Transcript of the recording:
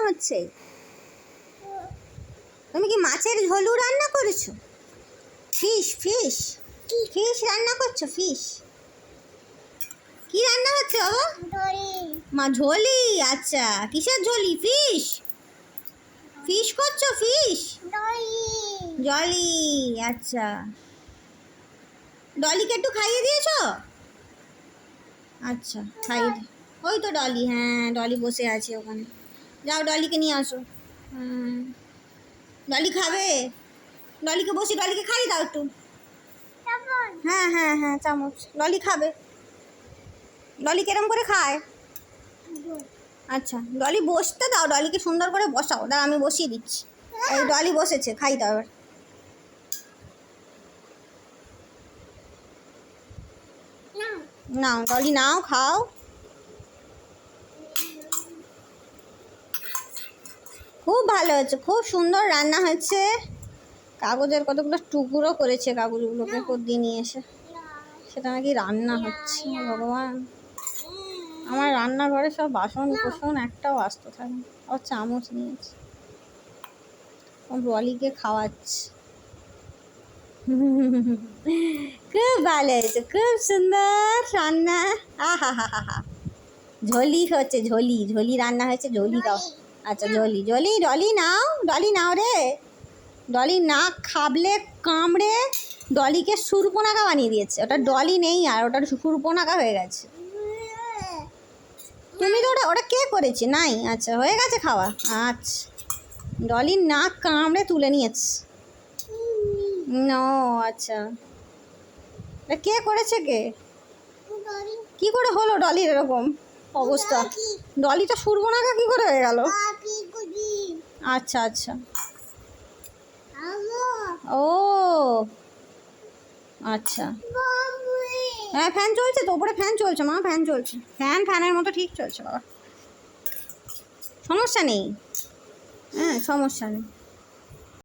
হচ্ছে? তুমি কি মাছের ঝোলু রান্না করেছো? ফিশ ফিশ ফিশ রান্না করছো? ফিশ কি রান্না হচ্ছে বাবা? মা ঝোলি। আচ্ছা, কিসের ঝোলি? ফিশ ফিশ করছো? ফিশ জলি। আচ্ছা, ডলিকে একটু খাইয়ে দিয়েছো? আচ্ছা, খাইয়ে ওই তো ডলি। হ্যাঁ, ডলি বসে আছে ওখানে। যাও ডলিকে নিয়ে আসো। হ্যাঁ, ডলি খাবে। ডলিকে বসে ডলিকে খাইয়ে দাও একটু। হ্যাঁ হ্যাঁ হ্যাঁ, চামচ। ডলি খাবে। ডলি কেরম করে খায়? আচ্ছা, ডলি বসতে দাও, ডলিকে সুন্দর করে বসাও। দাও, আমি বসিয়ে দিচ্ছি। এই ডলি বসেছে, খাই দাও এবার। নাও ডলি, নাও, খাও। খুব ভালো হয়েছে, খুব সুন্দর রান্না হয়েছে। কাগজের কতগুলো টুকরো করেছে, কাগজগুলোকে দিয়ে নিয়ে এসে সেটা নাকি রান্না হচ্ছে। ভগবান, আমার রান্নাঘরে সব বাসন কোসন একটাও আসতে থাকে না। আর চামচ নিয়েছে, ডলিকে খাওয়াচ্ছে। খুব ভালো হয়েছে, খুব সুন্দর রান্না। আহা হা হা হা। ঝোলি হচ্ছে, ঝোলি ঝোলি রান্না হয়েছে। ঝোলি দাও। আচ্ছা, ঝোলি ঝোলি। ডলি নাও, ডলি নাও রে। ডলি না খাবলে কামড়ে ডলিকে সুরপনাকা বানিয়ে দিয়েছে। ওটা ডলি নেই আর, ওটা সুরপনাকা হয়ে গেছে। তুমি তো ওটা কে করেছে? নাই। আচ্ছা, হয়ে গেছে খাওয়া। আচ্ছা, ডলির নাক কামড়ে তুলে নিয়েছে। নো, আচ্ছা, কে করেছে? কে? কি করে হলো ডলির এরকম অবস্থা? ডলিটা সুরপনাকা কি করে হয়ে গেল? আচ্ছা আচ্ছা, ও আচ্ছা। হ্যাঁ, ফ্যান চলছে তো, ওপরে ফ্যান চলছে মা, ফ্যান চলছে। ফ্যানের মতো ঠিক চলছে বাবা, সমস্যা নেই। হ্যাঁ, সমস্যা নেই।